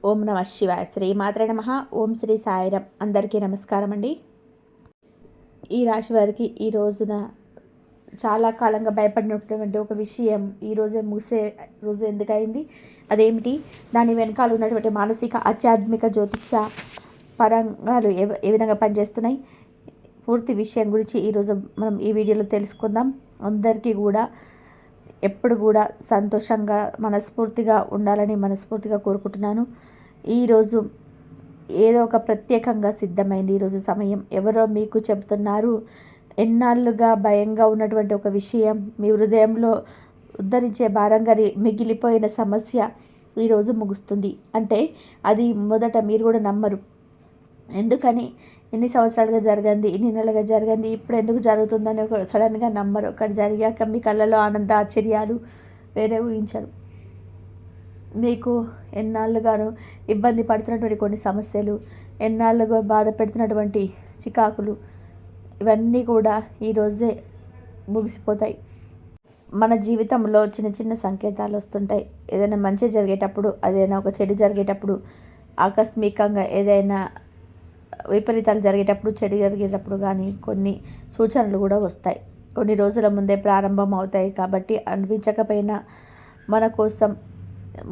ఓం నమ శివాయ. శ్రీమాత్రే నమః. ఓం శ్రీ సాయిరాం. అందరికీ నమస్కారం అండి. ఈ రాశి వారికి ఈ రోజున చాలా కాలంగా భయపడినటువంటి ఒక విషయం ఈ రోజే ముగిసే రోజు ఎందుకయింది, అదేమిటి, దాని వెనకాల ఉన్నటువంటి మానసిక ఆధ్యాత్మిక జ్యోతిష పరంగాలు ఏ విధంగా పనిచేస్తున్నాయి, పూర్తి విషయం గురించి ఈరోజు మనం ఈ వీడియోలో తెలుసుకుందాం. అందరికీ కూడా ఎప్పుడు కూడా సంతోషంగా మనస్ఫూర్తిగా ఉండాలని మనస్ఫూర్తిగా కోరుకుంటున్నాను. ఈరోజు ఏదో ఒక ప్రత్యేకంగా సిద్ధమైంది. ఈరోజు సమయం ఎవరో మీకు చెబుతున్నారు. ఎన్నాళ్ళుగా భయంగా ఉన్నటువంటి ఒక విషయం, మీ హృదయంలో ఉద్ధరించే భారంగా మిగిలిపోయిన సమస్య ఈరోజు ముగుస్తుంది. అంటే అది మొదట మీరు కూడా నమ్మరు. ఎందుకని ఎన్ని సంవత్సరాలుగా జరిగింది, ఇన్ని నెలలుగా జరిగింది, ఇప్పుడు ఎందుకు జరుగుతుందని ఒక సడన్గా నమ్మరు. కానీ జరిగాక మీ కళ్ళలో ఆనంద ఆశ్చర్యాలు వేరే ఊహించరు. మీకు ఎన్నాళ్ళుగానో ఇబ్బంది పడుతున్నటువంటి కొన్ని సమస్యలు, ఎన్నాళ్ళుగా బాధ పెడుతున్నటువంటి చికాకులు, ఇవన్నీ కూడా ఈరోజే ముగిసిపోతాయి. మన జీవితంలో చిన్న చిన్న సంకేతాలు వస్తుంటాయి. ఏదైనా మంచి జరిగేటప్పుడు, ఏదైనా ఒక చెడు జరిగేటప్పుడు, ఆకస్మికంగా ఏదైనా విపరీతాలు జరిగేటప్పుడు, చెడు జరిగేటప్పుడు కానీ కొన్ని సూచనలు కూడా వస్తాయి. కొన్ని రోజుల ముందే ప్రారంభం అవుతాయి. కాబట్టి అనిపించకపోయినా మన కోసం,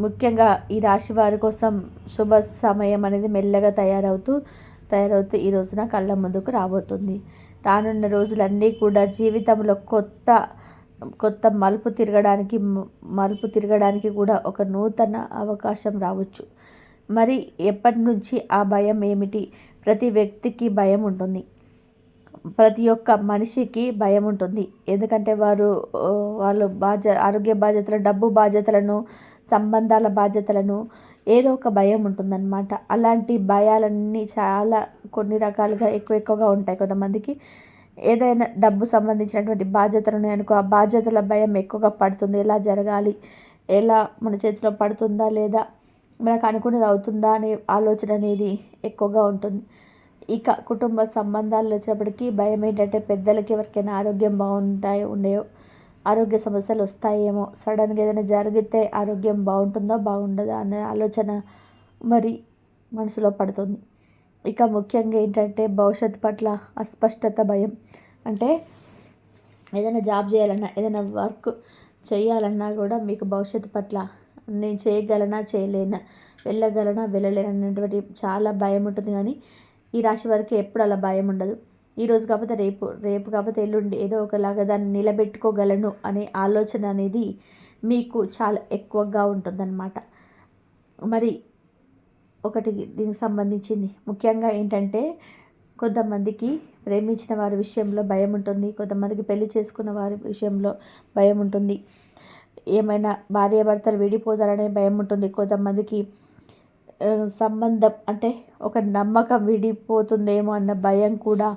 ముఖ్యంగా ఈ రాశి వారి కోసం శుభ సమయం అనేది మెల్లగా తయారవుతూ ఈ రోజున కళ్ళ ముందుకు రాబోతుంది. రానున్న రోజులన్నీ కూడా జీవితంలో కొత్త మలుపు తిరగడానికి కూడా ఒక నూతన అవకాశం రావచ్చు. మరి ఎప్పటి నుంచి ఆ భయం ఏమిటి? ప్రతి వ్యక్తికి భయం ఉంటుంది. ప్రతి ఒక్క మనిషికి భయం ఉంటుంది. ఎందుకంటే వాళ్ళు ఆరోగ్య బాధ్యతలను, డబ్బు బాధ్యతలను, సంబంధాల బాధ్యతలను, ఏదో ఒక భయం ఉంటుందన్నమాట. అలాంటి భయాలన్నీ కొన్ని రకాలుగా ఎక్కువగా ఉంటాయి. కొంతమందికి ఏదైనా డబ్బు సంబంధించినటువంటి బాధ్యతలు ఉన్నాయనుకో, ఆ బాధ్యతల భయం ఎక్కువగా పడుతుంది. ఎలా జరగాలి, ఎలా మన చేతిలో పడుతుందా లేదా, మనకు అనుకున్నది అవుతుందా అనే ఆలోచన అనేది ఎక్కువగా ఉంటుంది. ఇక కుటుంబ సంబంధాల్లో వచ్చేప్పటికీ భయం ఏంటంటే, పెద్దలకి ఎవరికైనా ఆరోగ్యం ఉండేవో, ఆరోగ్య సమస్యలు వస్తాయేమో, సడన్గా ఏదైనా జరిగితే ఆరోగ్యం బాగుంటుందో బాగుండదా అనే ఆలోచన మరి మనసులో పడుతుంది. ఇక ముఖ్యంగా ఏంటంటే భవిష్యత్తు పట్ల అస్పష్టత భయం. అంటే ఏదైనా జాబ్ చేయాలన్నా, ఏదైనా వర్క్ చేయాలన్నా కూడా మీకు భవిష్యత్తు పట్ల నేను చేయగలనా చేయలేనా, వెళ్ళగలనా వెళ్ళలేనటువంటి చాలా భయం ఉంటుంది. కానీ ఈ రాశి వారికి ఎప్పుడు అలా భయం ఉండదు. ఈరోజు కాకపోతే రేపు కాకపోతే ఎల్లుండి ఏదో ఒకలాగా దాన్ని నిలబెట్టుకోగలను అనే ఆలోచన అనేది మీకు చాలా ఎక్కువగా ఉంటుందన్నమాట. మరి ఒకటి దీనికి సంబంధించింది ముఖ్యంగా ఏంటంటే, కొంతమందికి ప్రేమించిన వారి విషయంలో భయం ఉంటుంది. కొంతమందికి పెళ్లి చేసుకున్న వారి విషయంలో భయం ఉంటుంది. ఏమైనా భార్యాభర్తలు విడిపోతారనే భయం ఉంటుంది. కొంతమందికి సంబంధం అంటే ఒక నమ్మకం విడిపోతుందేమో అన్న భయం కూడా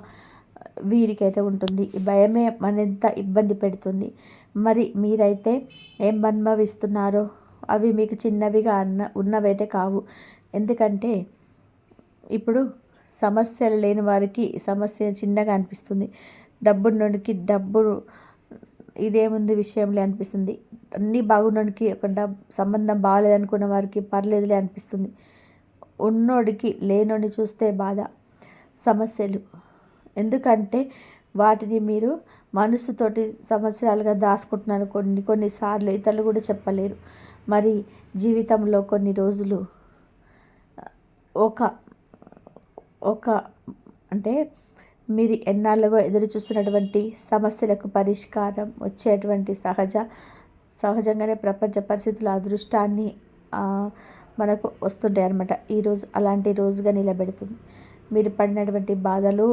వీరికైతే ఉంటుంది. ఈ భయమే మరింత ఇబ్బంది పెడుతుంది. మరి మీరైతే ఏం అనుభవిస్తున్నారో అవి మీకు చిన్నవిగా ఉన్నవైతే కావు. ఎందుకంటే ఇప్పుడు సమస్యలు లేని వారికి సమస్య చిన్నగా అనిపిస్తుంది. డబ్బున్నోడికి డబ్బు ఇదేముంది విషయంలే అనిపిస్తుంది. అన్నీ బాగున్నోడికి ఒక సంబంధం బాగాలేదనుకున్న వారికి పర్లేదులే అనిపిస్తుంది. ఉన్నోడికి లేనోడిని చూస్తే బాధ, సమస్యలు. ఎందుకంటే వాటిని మీరు మనసుతోటి సంవత్సరాలుగా దాచుకుంటున్నారు. కొన్నిసార్లు ఇతరులు కూడా చెప్పలేరు. మరి జీవితంలో కొన్ని రోజులు ఒక అంటే మీరు ఎన్నాళ్ళుగా ఎదురు చూస్తున్నటువంటి సమస్యలకు పరిష్కారం వచ్చేటువంటి సహజంగానే ప్రపంచ పరిస్థితుల అదృష్టాన్ని మనకు వస్తుంటాయి అన్నమాట. ఈరోజు అలాంటి రోజుగా నిలబెడుతుంది. మీరు పడినటువంటి బాధలు,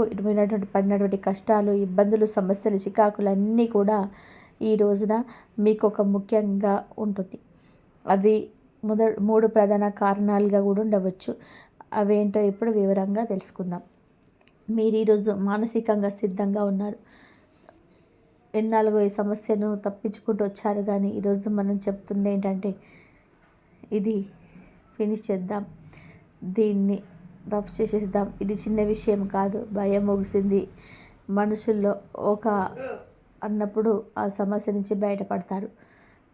పడినటువంటి కష్టాలు, ఇబ్బందులు, సమస్యలు, చికాకులు అన్నీ కూడా ఈ రోజున మీకు ఒక ముఖ్యంగా ఉంటుంది. అవి 3 ప్రధాన కారణాలుగా కూడా ఉండవచ్చు. అవేంటో ఇప్పుడు వివరంగా తెలుసుకుందాం. మీరు ఈరోజు మానసికంగా సిద్ధంగా ఉన్నారు. ఎన్నాళ్ళుగా ఈ సమస్యను తప్పించుకుంటూ వచ్చారు. కానీ ఈరోజు మనం చెప్తుంది ఏంటంటే, ఇది ఫినిష్ చేద్దాం, దీన్ని రఫ్ చేసేద్దాం. ఇది చిన్న విషయం కాదు. భయం ముగిసింది మనుషుల్లో అన్నప్పుడు ఆ సమస్య నుంచి బయటపడతారు.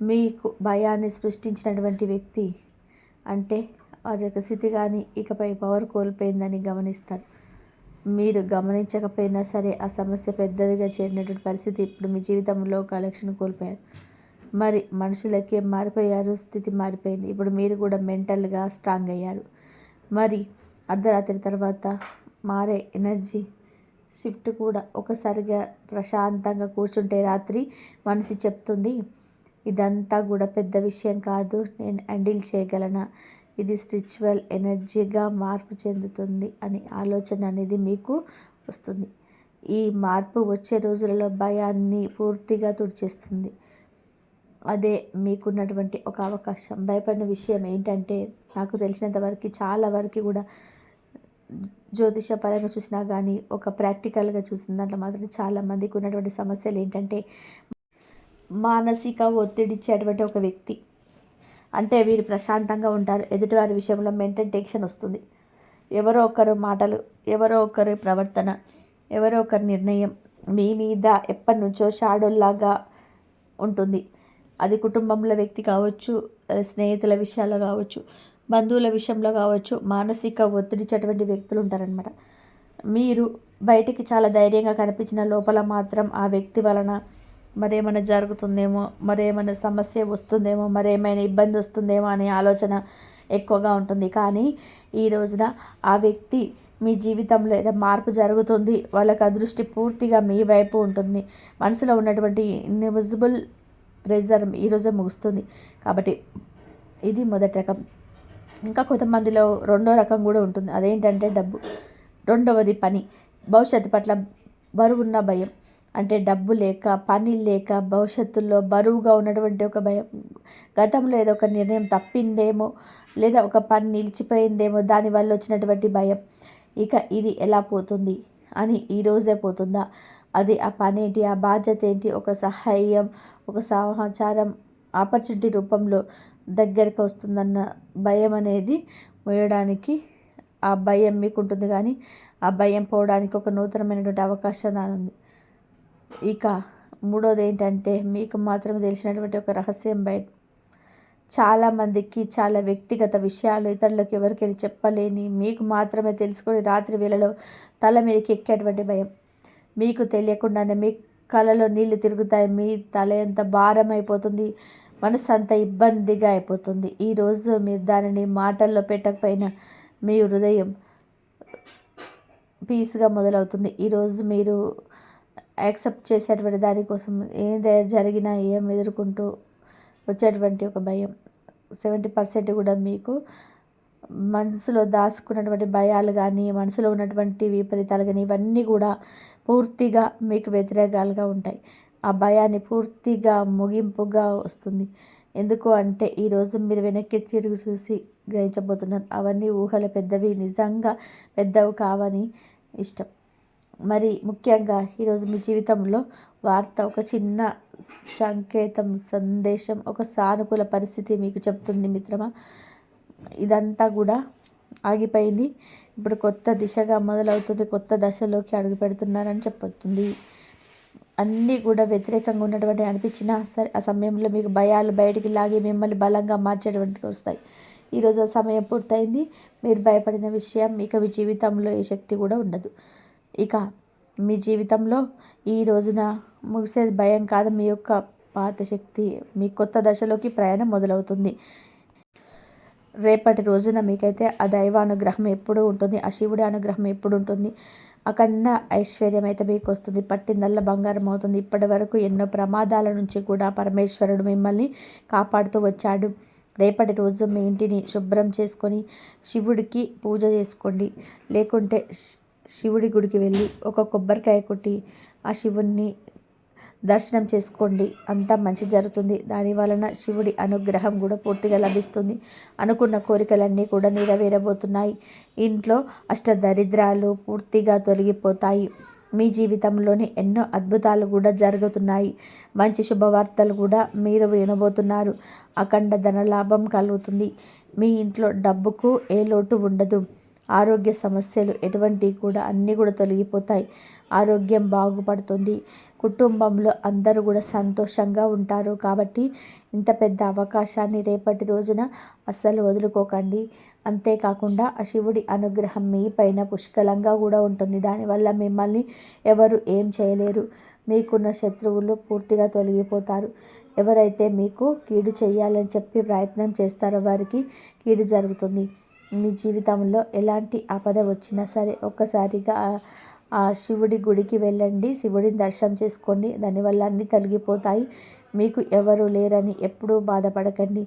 మీకు భయాన్ని సృష్టించినటువంటి వ్యక్తి అంటే వారి యొక్క స్థితి కానీ ఇకపై పవర్ కోల్పోయిందని గమనిస్తారు. మీరు గమనించకపోయినా సరే ఆ సమస్య పెద్దదిగా చేరినటువంటి పరిస్థితి ఇప్పుడు మీ జీవితంలో కలెక్షన్ కోల్పోయారు. మరి మనుషులకే మారిపోయారు, స్థితి మారిపోయింది. ఇప్పుడు మీరు కూడా మెంటల్గా స్ట్రాంగ్ అయ్యారు. మరి అర్ధరాత్రి తర్వాత మారే ఎనర్జీ షిఫ్ట్ కూడా ఒకసారిగా ప్రశాంతంగా కూర్చుంటే రాత్రి మనసు చెప్తుంది, ఇదంతా కూడా పెద్ద విషయం కాదు, నేను హ్యాండిల్ చేయగలనా, ఇది స్పిరిచువల్ ఎనర్జీగా మార్పు చెందుతుంది అని ఆలోచన అనేది మీకు వస్తుంది. ఈ మార్పు వచ్చే రోజులలో భయాన్ని పూర్తిగా తుడిచేస్తుంది. అదే మీకున్నటువంటి ఒక అవకాశం. భయపడిన విషయం ఏంటంటే, నాకు తెలిసినంత వరకు చాలా వరకు కూడా జ్యోతిష పరంగా చూసినా కానీ ఒక ప్రాక్టికల్గా చూసిన దాంట్లో మాత్రం చాలామందికి ఉన్నటువంటి సమస్యలు ఏంటంటే, మానసిక ఒత్తిడి ఇచ్చేటువంటి ఒక వ్యక్తి. అంటే వీరు ప్రశాంతంగా ఉంటారు, ఎదుటివారి విషయంలో మెంటల్ టెన్షన్ వస్తుంది. ఎవరో ఒకరు మాటలు, ఎవరో ఒకరి ప్రవర్తన, ఎవరో ఒకరి నిర్ణయం మీ మీద ఎప్పటి నుంచో షాడోల్లాగా ఉంటుంది. అది కుటుంబంలో వ్యక్తి కావచ్చు, స్నేహితుల విషయాల్లో కావచ్చు, బంధువుల విషయంలో కావచ్చు, మానసిక ఒత్తిడిచ్చేటువంటి వ్యక్తులు ఉంటారనమాట. మీరు బయటికి చాలా ధైర్యంగా కనిపించిన లోపల మాత్రం ఆ వ్యక్తి వలన మరేమైనా జరుగుతుందేమో, మరేమైనా సమస్య వస్తుందేమో, మరేమైనా ఇబ్బంది వస్తుందేమో అనే ఆలోచన ఎక్కువగా ఉంటుంది. కానీ ఈ రోజున ఆ వ్యక్తి మీ జీవితంలో ఏదో మార్పు జరుగుతుంది, వాళ్ళకి అదృష్టి పూర్తిగా మీ వైపు ఉంటుంది. మనసులో ఉన్నటువంటి ఇన్విజిబుల్ ప్రెజర్ ఈరోజే ముగుస్తుంది. కాబట్టి ఇది మొదటి రకం. ఇంకా కొంతమందిలో రెండో రకం కూడా ఉంటుంది. అదేంటంటే డబ్బు. రెండవది పని. భవిష్యత్తు పట్ల బరువున్న భయం. అంటే డబ్బు లేక, పని లేక, భవిష్యత్తులో బరువుగా ఉన్నటువంటి ఒక భయం. గతంలో ఏదో ఒక నిర్ణయం తప్పిందేమో, లేదా ఒక పని నిలిచిపోయిందేమో, దానివల్ల వచ్చినటువంటి భయం. ఇక ఇది ఎలా పోతుంది అని ఈరోజే పోతుందా, అది ఆ పని ఏంటి, ఆ బాధ్యత ఏంటి, ఒక సహాయం, ఒక సమాచారం ఆపర్చునిటీ రూపంలో దగ్గరికి వస్తుందన్న భయం అనేది వేయడానికి ఆ భయం మీకు ఉంటుంది. కానీ ఆ భయం పోవడానికి ఒక నూతనమైనటువంటి అవకాశం రానుంది. ఇక మూడోది ఏంటంటే, మీకు మాత్రమే తెలిసినటువంటి ఒక రహస్యం బయట చాలామందికి చాలా వ్యక్తిగత విషయాలు ఇతరులకు ఎవరికైనా చెప్పలేని, మీకు మాత్రమే తెలుసుకొని రాత్రి వేళలో తల మీదకి ఎక్కేటువంటి భయం. మీకు తెలియకుండానే మీ కళ్ళలో నీళ్లు తిరుగుతాయి, మీ తల ఎంత భారం అయిపోతుంది, మనసు అంత ఇబ్బందిగా అయిపోతుంది. ఈరోజు మీరు దానిని మాటల్లో పెట్టకపోయినా మీ హృదయం పీస్గా మొదలవుతుంది. ఈరోజు మీరు యాక్సెప్ట్ చేసేటువంటి దానికోసం ఏది జరిగినా ఏం ఎదుర్కొంటూ వచ్చేటువంటి ఒక భయం 70% కూడా మీకు మనసులో దాచుకున్నటువంటి భయాలు కానీ, మనసులో ఉన్నటువంటి విపరీతాలు కానీ, ఇవన్నీ కూడా పూర్తిగా మీకు వ్యతిరేకాలుగా ఉంటాయి. ఆ భయాన్ని పూర్తిగా ముగింపుగా వస్తుంది. ఎందుకు అంటే ఈరోజు మీరు వెనక్కి తిరిగి చూసి గ్రహించబోతున్నారు, అవన్నీ ఊహలు పెద్దవి, నిజంగా పెద్దవి కావని ఇష్టం. మరి ముఖ్యంగా ఈరోజు మీ జీవితంలో వార్త, ఒక చిన్న సంకేతం, సందేశం, ఒక సానుకూల పరిస్థితి మీకు చెప్తుంది మిత్రమా. ఇదంతా కూడా ఆగిపోయింది, ఇప్పుడు కొత్త దిశగా మొదలవుతుంది, కొత్త దశలోకి అడుగు పెడుతున్నారని చెప్పొస్తుంది. అన్నీ కూడా వ్యతిరేకంగా ఉన్నటువంటి అనిపించినా సరే ఆ సమయంలో మీకు భయాలు బయటికి లాగి మిమ్మల్ని బలంగా మార్చేటువంటివి వస్తాయి. ఈరోజు ఆ సమయం పూర్తయింది. మీరు భయపడిన విషయం ఇక మీ జీవితంలో ఏ శక్తి కూడా ఉండదు. ఇక మీ జీవితంలో ఈ రోజున ముగిసేది భయం కాదు, మీ యొక్క పాత శక్తి. మీ కొత్త దశలోకి ప్రయాణం మొదలవుతుంది. రేపటి రోజున మీకైతే ఆ దైవానుగ్రహం ఎప్పుడు ఉంటుంది, ఆ శివుడి అనుగ్రహం ఎప్పుడు ఉంటుంది. అఖండ ఐశ్వర్యం అయితే మీకు వస్తుంది, పట్టిందల్లా బంగారం అవుతుంది. ఇప్పటి వరకు ఎన్నో ప్రమాదాల నుంచి కూడా పరమేశ్వరుడు మిమ్మల్ని కాపాడుతూ వచ్చాడు. రేపటి రోజు మీ ఇంటిని శుభ్రం చేసుకొని శివుడికి పూజ చేసుకోండి. లేకుంటే శివుడి గుడికి వెళ్ళి ఒక కొబ్బరికాయ కొట్టి ఆ శివుణ్ణి దర్శనం చేసుకోండి. అంతా మంచి జరుగుతుంది. దాని వలన శివుడి అనుగ్రహం కూడా పూర్తిగా లభిస్తుంది. అనుకున్న కోరికలన్నీ కూడా నెరవేరబోతున్నాయి. ఇంట్లో అష్టదరిద్రాలు పూర్తిగా తొలగిపోతాయి. మీ జీవితంలోని ఎన్నో అద్భుతాలు కూడా జరుగుతున్నాయి. మంచి శుభవార్తలు కూడా మీరు వినబోతున్నారు. అఖండ ధనలాభం కలుగుతుంది. మీ ఇంట్లో డబ్బుకు ఏ లోటు ఉండదు. ఆరోగ్య సమస్యలు ఎటువంటివి కూడా అన్నీ కూడా తొలగిపోతాయి. ఆరోగ్యం బాగుపడుతుంది. కుటుంబంలో అందరూ కూడా సంతోషంగా ఉంటారు. కాబట్టి ఇంత పెద్ద అవకాశాన్ని రేపటి రోజున అస్సలు వదులుకోకండి. అంతేకాకుండా ఆ శివుడి అనుగ్రహం మీ పైన పుష్కలంగా కూడా ఉంటుంది. దానివల్ల మిమ్మల్ని ఎవరు ఏం చేయలేరు. మీకున్న శత్రువులు పూర్తిగా తొలగిపోతారు. ఎవరైతే మీకు కీడు చేయాలని చెప్పి ప్రయత్నం చేస్తారో వారికి కీడు జరుగుతుంది. మీ జీవితంలో ఎలాంటి ఆపద వచ్చినా సరే ఒక్కసారిగా ఆ శివుడి గుడికి వెళ్ళండి, శివుడిని దర్శనం చేసుకోండి. దానివల్ల అన్నీ తొలగిపోతాయి. మీకు ఎవరు లేరని ఎప్పుడూ బాధపడకండి.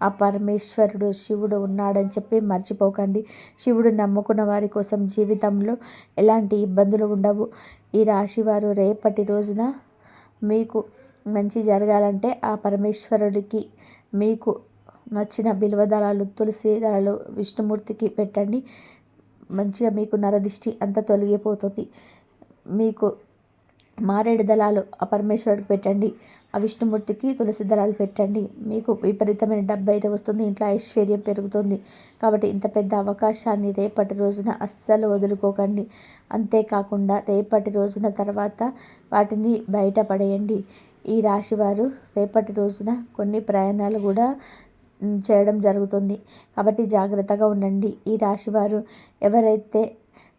ఆ పరమేశ్వరుడు శివుడు ఉన్నాడని చెప్పి మర్చిపోకండి. శివుడు నమ్ముకున్న వారి కోసం జీవితంలో ఎలాంటి ఇబ్బందులు ఉండవు. ఈ రాశివారు రేపటి రోజున మీకు మంచి జరగాలంటే ఆ పరమేశ్వరుడికి మీకు నచ్చిన బిల్వదళాలు, తులసి దళాలు విష్ణుమూర్తికి పెట్టండి. మంచిగా మీకు నరదిష్టి అంతా తొలగిపోతుంది. మీకు మారేడు దళాలు ఆ పరమేశ్వరుడికి పెట్టండి. ఆ విష్ణుమూర్తికి తులసి దళాలు పెట్టండి. మీకు విపరీతమైన డబ్బు అయితే వస్తుంది. ఇంట్లో ఐశ్వర్యం పెరుగుతుంది. కాబట్టి ఇంత పెద్ద అవకాశాన్ని రేపటి రోజున అస్సలు వదులుకోకండి. అంతేకాకుండా రేపటి రోజున తర్వాత వాటిని బయటపడేయండి. ఈ రాశివారు రేపటి రోజున కొన్ని ప్రయాణాలు కూడా చేయడం జరుగుతుంది. కాబట్టి జాగ్రత్తగా ఉండండి. ఈ రాశివారు ఎవరైతే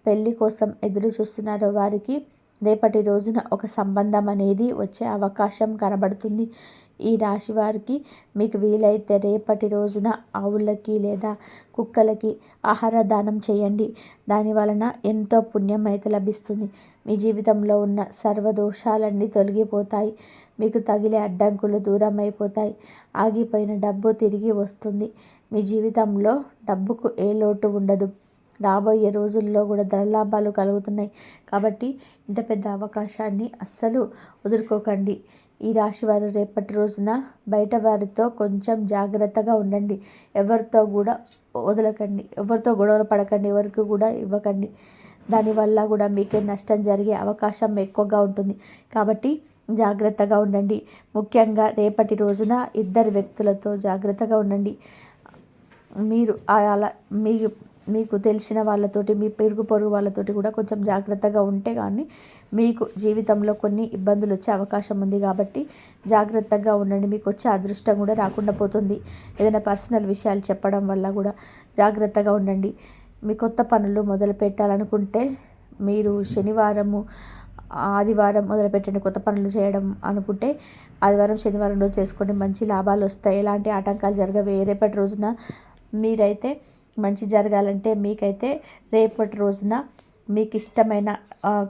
పెళ్లి కోసం ఎదురు చూస్తున్నారో వారికి రేపటి రోజున ఒక సంబంధం అనేది వచ్చే అవకాశం కనబడుతుంది. ఈ రాశి వారికి మీకు వీలైతే రేపటి రోజున ఆవులకి లేదా కుక్కలకి ఆహార దానం చేయండి. దాని వలన ఎంతో పుణ్యం అయితే లభిస్తుంది. మీ జీవితంలో ఉన్న సర్వదోషాలన్నీ తొలగిపోతాయి. మీకు తగిలే అడ్డంకులు దూరం అయిపోతాయి. ఆగిపోయిన డబ్బు తిరిగి వస్తుంది. మీ జీవితంలో డబ్బుకు ఏ లోటు ఉండదు. రాబోయే రోజుల్లో కూడా ధనలాభాలు కలుగుతున్నాయి. కాబట్టి ఇంత పెద్ద అవకాశాన్ని అస్సలు వదులుకోకండి. ఈ రాశి వారు రేపటి రోజున బయట వారితో కొంచెం జాగ్రత్తగా ఉండండి. ఎవరితో కూడా వదలకండి, ఎవరితో గొడవలు పడకండి, ఎవరికి కూడా ఇవ్వకండి. దానివల్ల కూడా మీకే నష్టం జరిగే అవకాశం ఎక్కువగా ఉంటుంది. కాబట్టి జాగ్రత్తగా ఉండండి. ముఖ్యంగా రేపటి రోజున ఇద్దరు వ్యక్తులతో జాగ్రత్తగా ఉండండి. మీరు అలా మీకు తెలిసిన వాళ్ళతోటి, మీ పొరుగు వాళ్ళతోటి కూడా కొంచెం జాగ్రత్తగా ఉంటే కానీ మీకు జీవితంలో కొన్ని ఇబ్బందులు వచ్చే అవకాశం ఉంది. కాబట్టి జాగ్రత్తగా ఉండండి. మీకు వచ్చే అదృష్టం కూడా రాకుండా పోతుంది. ఏదైనా పర్సనల్ విషయాలు చెప్పడం వల్ల కూడా జాగ్రత్తగా ఉండండి. మీ కొత్త పనులు మొదలు పెట్టాలనుకుంటే మీరు శనివారము, ఆదివారం మొదలుపెట్టండి. కొత్త పనులు చేయడం అనుకుంటే ఆదివారం, శనివారం రోజు చేసుకోండి. మంచి లాభాలు వస్తాయి. ఎలాంటి ఆటంకాలు జరగవు. రేపటి రోజున మీరైతే మంచి జరగాలంటే మీకైతే రేపటి రోజున మీకు ఇష్టమైన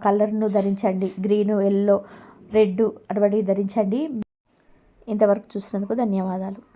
కలర్ను ధరించండి. గ్రీను, ఎల్లో, రెడ్ అటువంటి ధరించండి. ఇంతవరకు చూసినందుకు ధన్యవాదాలు.